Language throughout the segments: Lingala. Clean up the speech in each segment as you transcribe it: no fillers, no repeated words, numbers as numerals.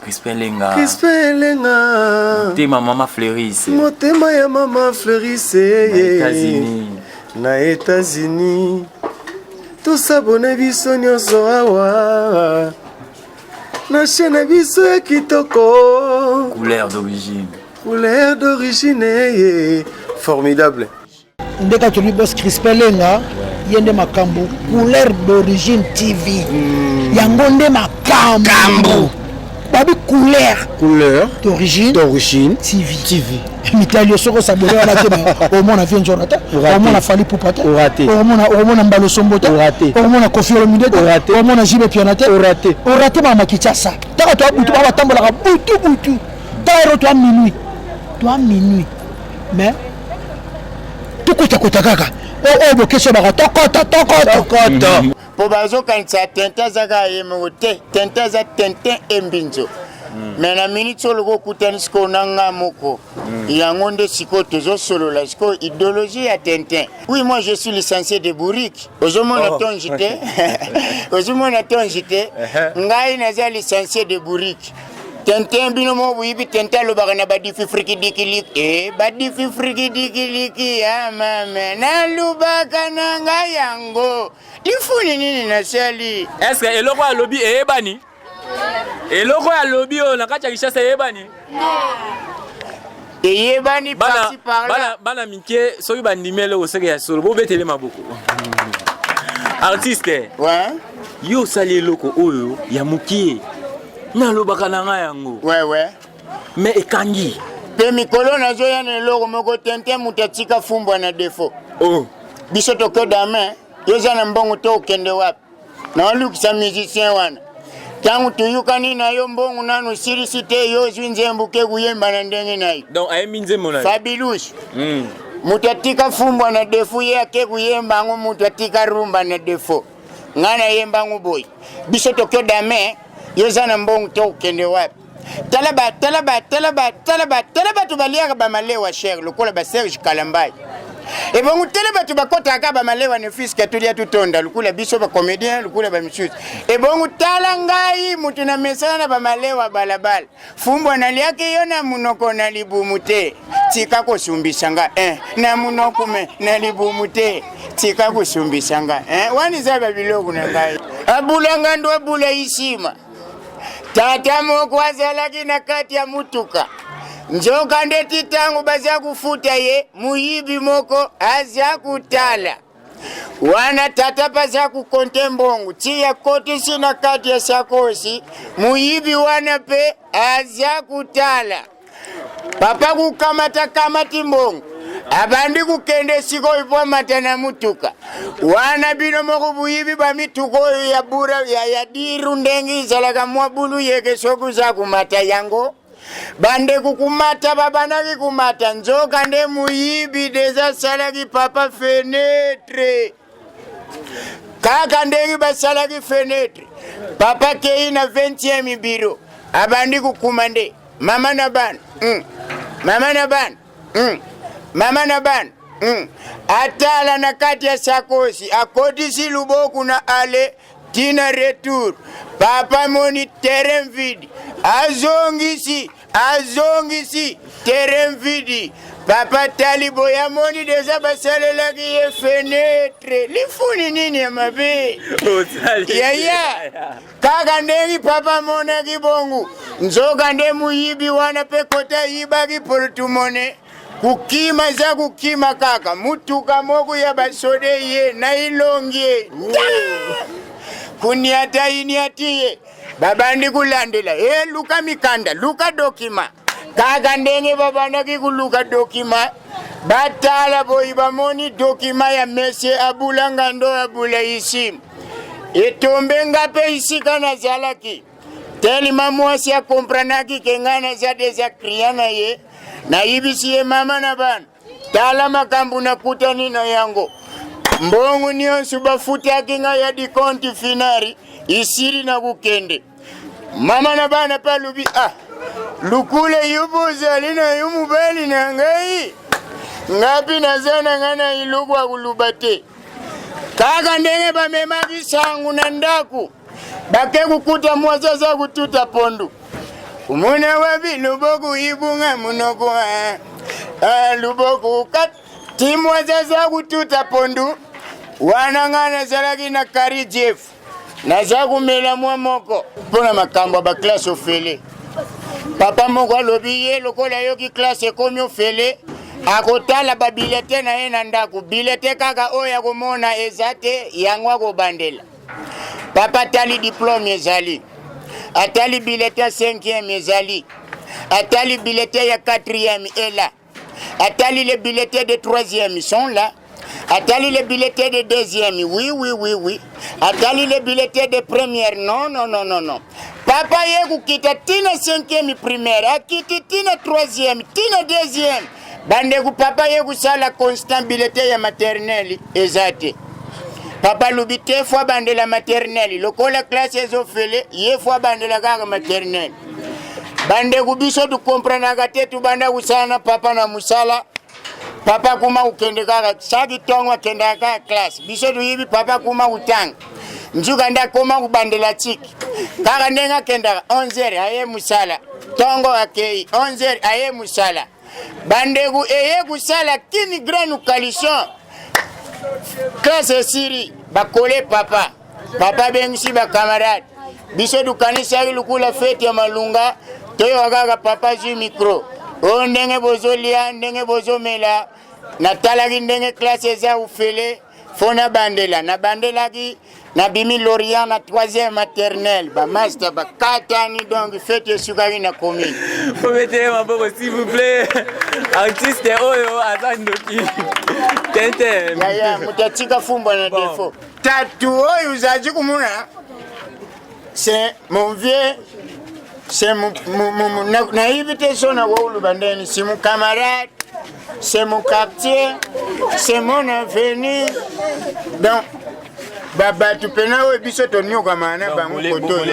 Crispin Lenga. Motema mama fleurisse. Motema ya mama fleurisse. Na États-Unis. Tous abonnés biso nyonso awa. Na chaîne biso ya kitoko. Couleur d'origine. Couleur d'origine. Formidable. Ndeka tuli boss Crispin Lenga. Yende makambo. Couleur d'origine TV. Yango nde makambo. Babi couleur d'origine TV. Mitalio soko sabore wala te au moins avion jonata au moins fali poupata au moins mbalo sombota au moins Kofi Olomide au moins jibe pianate au raté mama kichasa taka to butu ba tambola ka butu tairo to minuit mais tukuta kaka o bokesho ba tokota po bazo kanisa Tintin zaga yemote Tintin za Tintin Mbinzo mais na minute solo ko kutani sko nanga moko yango nde siko tozo solo la siko idéologie ya Tintin. Oui, moi je suis licencié de Bourrique ozomona tonjite ngai naza licencié de Bourrique. Tintin bino mo buibi Tintin lo bagana badifi friki dikiliki badifi friki dikiliki ya mame na lubaka nanga yango difuni nini na sali. Est-ce que eloko ya lobby ebani? Eloko ya lobby o nakacha kishasa ebani? Eyebani parti par là. Bana minke soki bandimele oseke ya solo bo betele maboko. Artiste. Ouais. Yo sali eloko oyo ya mukie. Na lobaka nanga yango. Ouais. Mais ekangi. Pe mikolo na zoya na eloko moko Tintin mutatika fumbwa na defo. Oh. Biso toko dame. Yoza na mbongo to ukende wapi. Na walukisa musicien wana. Tangu tuyukani na yo mbongo nanu sirisite yo zwinzembuke kuyemba na ndenge nayo. Donc aye minzemo na. Fabulous. Mutatika fumbwa na defo yake kuyemba ngo mutatika rumba na defo. Ngana yemba ngo boy. Biso toko dame. Yoza na mbongo to ukende wapi. Talaba tubalia ba malewa cher lokola ba Serge Kalambai. Et bon teleba tubakota ka ba malewa ne fiske tulia tutonda lokola biso ba comédien lokola ba monsieur. Et bon talangai mutu na mesana ba malewa balabala. Fumbo na liake yona munoko na libumute. Tika ko sumbisanga na munoko me na libumute. Tika ko sumbisanga wani zaba biloko na ngai. Abulanga ndo abula isima. Tata moko azalaki na kati ya mutuka. Njoka ndeti tangu baza kufuta ye, muyibi moko aza kutala. Wana tata baza kukonte mbongo, tia koti sina kati ya sakosi, muyibi wana pe aza kutala. Papa kukamata kamati mbongo. Abandi kukende siko ipo matana mutuka. Wana bino moko buyibi ba mituko ya bura ya diru ndengi zalaga mwabulu yeke soku za kumata yango. Bande kukumata babanaki kumata njoka nde muyibi deza salaki papa fenetre. Kaka ndengi basalaki fenetre. Papa kei na 20e biro. Abandi kukumande. Mama na ban. Mama na ban. Atala na kati ya sakosi. Akodi Tshiluba na ale. Tina retour. Papa moni terrain vide. Azongisi. Terrain vide. Papa talibo ya moni deza basale laki ye fenetre. Lifuni nini ya mabe? Ya. Kaka ndengi papa mona kibongu. Nzoga nde muyibi wana pekota yibaki portumone. Kukima za kukima kaka. Mutuka mogu ya basode ye na ilongie. Kuniata iniatiye. Babandi kulandela. Luka mikanda. Luka dokima. Kaka ndenge babandaki kuluka dokima. Batala boiba moni dokima ya mese abulanga ndo abula isim. Etombe ngape isika na zalaki. Teli mamuasi ya kompranaki kengana za deza kriana ye. Na ibisi ye mama na bana. Tala makambu na kutani na yango. Mbongo niyo subafuta kinga ya di konti finari. Isiri na kukende. Mama na bana palubi lukule yupo zalina yumubali na ngai. Ngapi na zana ngana ilugwa kulubate. Kaka ndenge bamema bisangu na ndaku. Bake kukuta mwazaza kututa pondu. Umuna wabi luboku ibunga munoko. Luboku kat. Timwazaza kututa pondu. Wanangana zalagi na kari jeff. Nazaku mela moko. Pona makambo ba classe ofele. Papa moko alobi ye lokola yoki classe komi ofele. Akotala ba bilete na ye na ndaku. Bilete kaka oya komona ezate yangwa ko bandela. Papa tali diplôme ezali. Atali bilete ya 5e ezali. Atali bilete ya 4e est là. Atali les billets de 3e sont là. Atali les billets de 2e, oui. Atali les billets de première, non. Papa yegu kita tina 5e primaire, akiti tina 3e, tina 2e. Bandegu papa yegu sala constant billet ya maternelle, ezate. Papa lubite fois bande la maternelle, lokola classe ezofele, ye fois bande la gaga maternelle. Bandegu biso tu comprendre agate tu banda usana papa na musala. Papa kuma ukende kaka sagi tongwa kenda kaka class. Biso tu hivi papa kuma utang. Njuga nda kuma kubandela chiki. Kaka ndenga kenda 11 aye musala. Tongo akei 11 aye musala. Bandegu eye kusala kini granu coalition. Classe siri bakole papa. Papa bengisi ba camarade. Biso du kanisa lukula fete ya malunga. Toyo agaga papa ju micro. O ndenge bozolia, ndenge bozomela. Natalaki ndenge classe za ufele. Fona bandela. Na bandela ki na bimi Lorient na 3e maternelle. Ba master ba katani donc fete sukari na commune. Faut mettre ma bobo s'il vous plaît. Artiste oyo azandoki. Tintin. Ya mutatika fumba na defo. Tatu oyo uzaji kumuna. C'est mon vieux. C'est mon naïveté son awolu bandeni, c'est mon camarade, c'est mon quartier, c'est mon avenir. Donc baba tu pena we biso to nyoka mana bango koto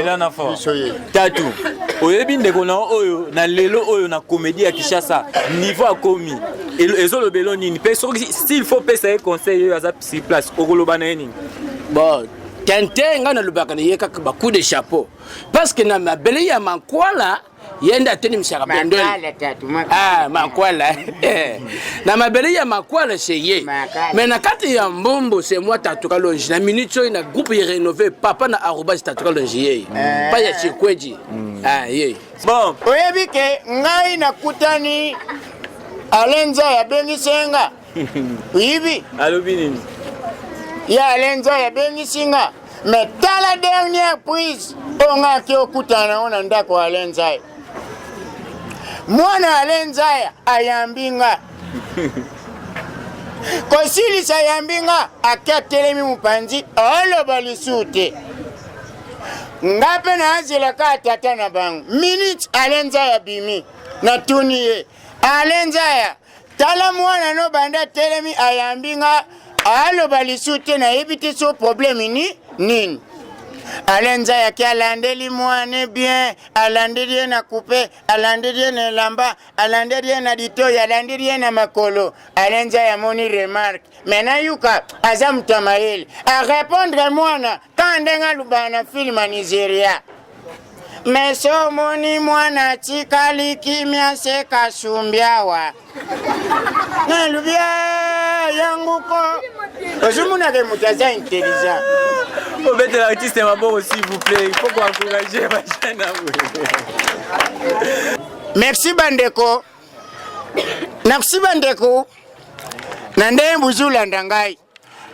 biso ye. Tatu. Oyebi ndeko na oyo na lelo oyo na comédie ya Kishasa niveau akomi. Ezolo belo nini? S'il faut pesa conseil à sa place okoloba na nini? Bon, Tintin ngana lubaka ne yeka ba coup de chapeau parce que na mabele ya mankwala yenda teni mshaka bendele mankwala na mabele ya mankwala seye mais na kati ya mbombo c'est moi Tatu Kalonji na minute na groupe ya rénové papa na arobase Tatu Kalonji pas ya chikweji ye bon oyebi ke ngai na kutani alenza ya bengisenga hivi alobi nini ya alenza ya bengisinga mais dans la dernière prise onga ki okutana ona ndako alenza mwana alenza ayambinga kosili sa yambinga akatelemi mupanzi aloba lisute ngape na azela ka tata na bangu minute alenza ya bimi na tuniye alenza ya tala mwana no banda telemi ayambinga aloba lisute na ebite so problème ni nini alenza ya kia landeli mwane bien alandeli na coupe alandeli na lamba alandeli na dito alandeli na makolo alenza ya moni remarque mena yuka azam tamaeli a répondre mwana kandenga lubana film Nigeria meso moni mwana chikali kimya se kasumbiawa na lubia yanguko ozumuna ke mutaza intelligent. Faut mettre l'artiste ma bobo s'il vous plaît, il faut encourager ma chaîne à vous. Merci bandeko. Merci bandeko. Nande buzula ndangai.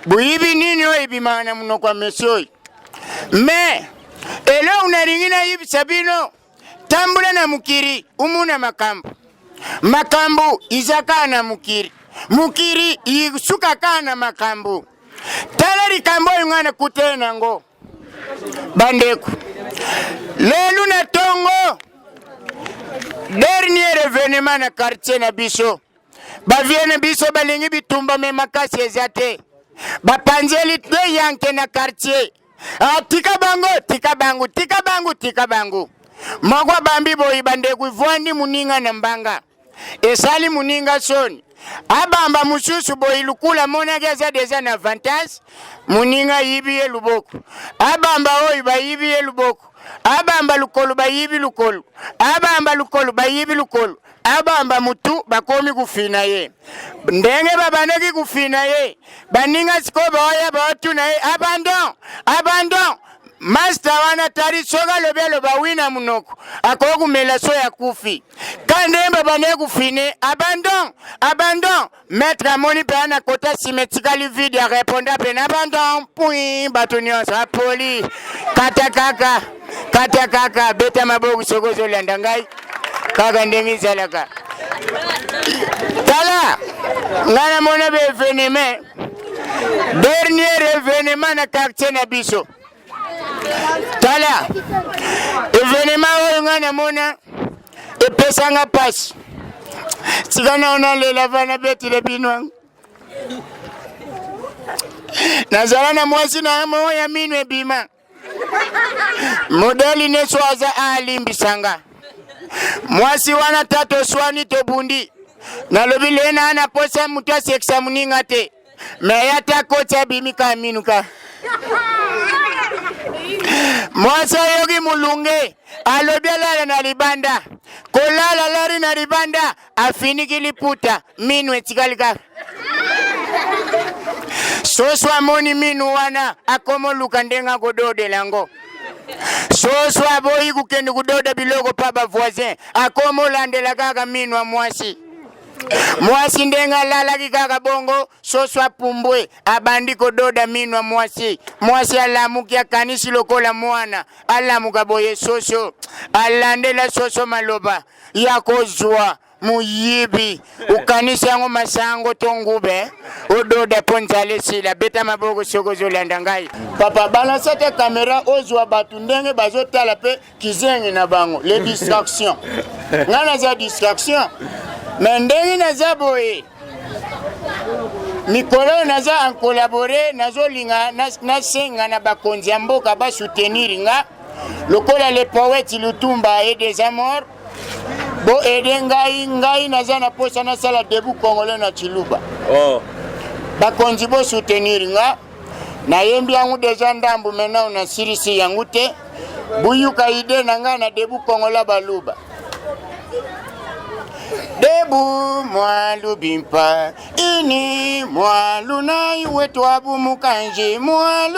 Buibi nini oibi mana muno kwa mesoi. Mais elo unaringina hivi sabino tambula na mukiri umuna makambu. Makambu izaka na mukiri. Mukiri isuka kana makambu. Talari kambo yungana kutena ngo. Bandeku. Lelu na tongo. Dernier événement na quartier na biso. Baviene biso balingi bitumba me makasi ezate. Bapanzeli te yanke na quartier. Tika bangu. Mogwa bambi boyi bandeku vwandi muninga na mbanga. Esali muninga soni. abamba mususu boyi lukula mona gaza déjà na avantage muninga yibiye luboko abamba oyi bayibiye luboko abamba lukolo bayibi lukolo abamba lukolo bayibi lukolo abamba mutu bakomi kufina ye ndenge babaneki kufina ye baninga sikoba oya batu na ye abandon Master wana tari soga lobelo bawina munoko akoku mela so ya kufi kandemba bane kufine abandon maître amoni pena kota symétrically vide ya répondre pena abandon puis batonio sa poli kata kaka beta mabogu sogozo landangai kaka ndemi zalaka tala ngana mona be événement dernier événement na quartier na biso tala événement oyo ngana mona epesanga pasi sikana ona lela vana betile binwang nazala na mwasi na mo ya minwe bima modeli ne swaza alimbisanga mwasi wana tato swani to bundi na lobile na ana posa mutwa seksa muninga te me yata kocha bimika minuka mwasa yogi mulunge alobiala na libanda kolala lari na libanda afiniki liputa minwe tikalika soswa moni minu wana akomo lukandenga godode lango soswa boyi kukendi kudode biloko paba voisin akomo landela kaka minwa mwasi ndenga lala kikaka bongo soswa pumbwe abandiko doda minwa mwasi alamukia kanisi lokola mwana alamuka boye soso alandela soso maloba yakozwa muyibi ukanisi yango masango tongube ododa ponzale sila beta maboko sokozo landangai papa balansate kamera ozwa batu ndenge bazotala pe kizengi na bango les distractions ngana za distraction Mendeni naza boye Mikolo naza en collaborer nazo linga nasenga na bakonzi ya mboka ba soutenir nga lokola les poètes Lutumba et des amours bo ngai naza na posa na sala Debout Congolais na Tshiluba bakonzi bo soutenir nga na yembi yangu deja ndambu mena na sirisi yangu te buyuka ide na nga na Debout Congolais baluba Debout moi lubimpa ini moi lunai wetu abu mukanje moi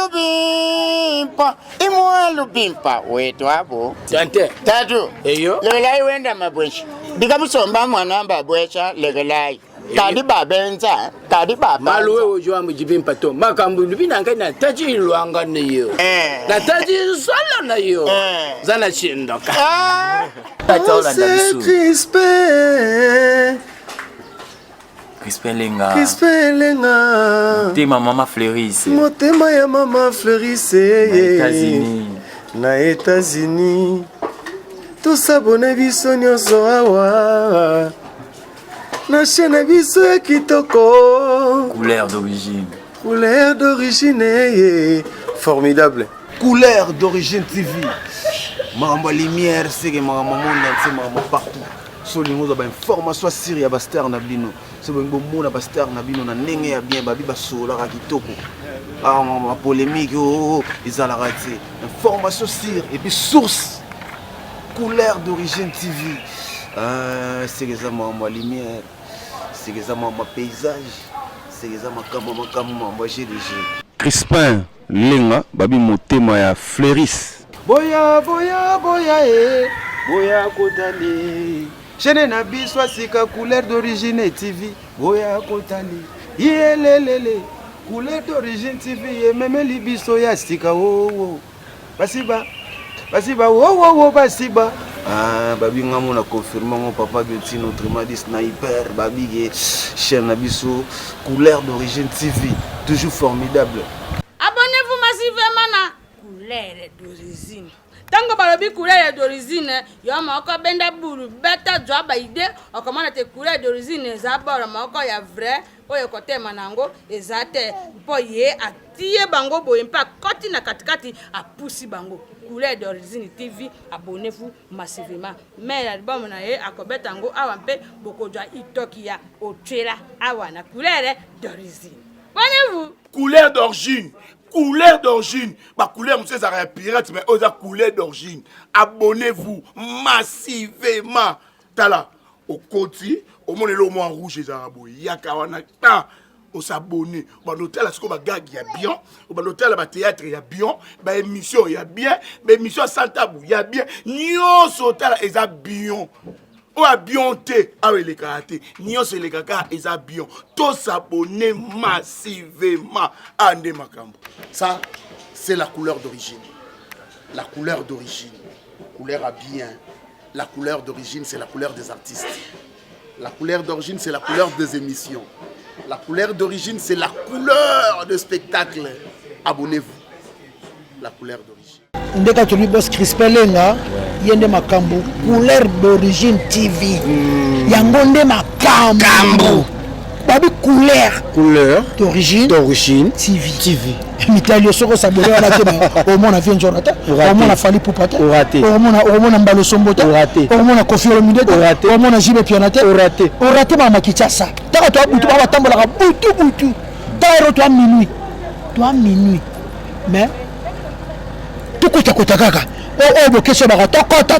lubimpa wetu abu Tintin tatu eyo legelai wenda mabweshi bikabusomba mwana mbabwesha legelai tadi babenza maluwe ojwa mujibimpa to makambu lubina ngai na taji luanga niyo na taji sala na yo zana chindoka Crispin Lenga Tema mama fleurisse Motema ya mama fleurisse na États-Unis Tosabone biso nyonso awa na chaîne biso ya kitoko Couleur d'origine formidable Couleur d'origine TV Maramba lumière c'est que maramba monde c'est maramba partout solingo za ba information siri ya bastar na bino c'est bongo mona bastar na bino na ndenge ya bien babi basola ka kitoko ma polémique izala raté information siri et puis source Couleur d'origine TV c'est que ça maramba lumière c'est que ça maramba paysage c'est que ça maramba GDG Crispin Lenga babi motema ya fleurisse boya kotali chaîne na biso sika Couleur d'origine TV boya kotali yelelele Couleur d'origine TV meme libiso ya sika basiba babi ngamo na confirmer mon papa Geti notre madi sniper babi ke chaîne na biso Couleur d'origine TV toujours formidable. Abonnez-vous massivement à Couleur d'origine. Tango balobi couleur d'origine, yo moko benda bulu beta joba ide, okomana te couleur d'origine za bora moko ya vrai, oyo kote manango ezate mpo ye atie bango boye mpa koti na katikati apusi bango. Couleur d'origine TV, abonnez-vous massivement. Mais l'album na ye akobeta ngo awa mpe bokodwa itoki ya otela awa na couleur d'origine. Abonnez-vous. Couleur d'origine. Couleur d'origine. Ma couleur, monsieur, ça reste pirate, mais on a couleur d'origine. Abonnez-vous massivement. Tala, au côté, au monde le moins rouge et arabo. Yakawana, on s'abonne. Au hôtel, est-ce qu'on va gag, il y a bien. Au hôtel, le théâtre, il y a bien. Bah, émission, il y a bien. Bah, émission sans tabou, il y a bien. Nyon, hôtel, il y a bien. Ou a bien té, avec les karaté. Nyon, c'est les gaga, il y a bien. Tous s'abonner massivement. Ande Makambo. Ça, c'est la couleur d'origine. La couleur d'origine. Couleur à bien. La couleur d'origine, c'est la couleur des artistes. La couleur d'origine, c'est la couleur des émissions. La couleur d'origine, c'est la couleur de spectacle. Abonnez-vous. La couleur d'origine. Ndeka tuli boss Crispelenga yende makambo couleur d'origine TV. Yango nde makambo. Babi couleur d'origine TV. Mitalio soko sabole wala te au monde avion jonata au monde fali poupata au monde mbalo sombota au monde kofiolo midete au monde jibe pianate au raté ba makichasa taka to butu ba tambola ka butu tairo to minuit mais tout kota kaka o bokesho ba tokota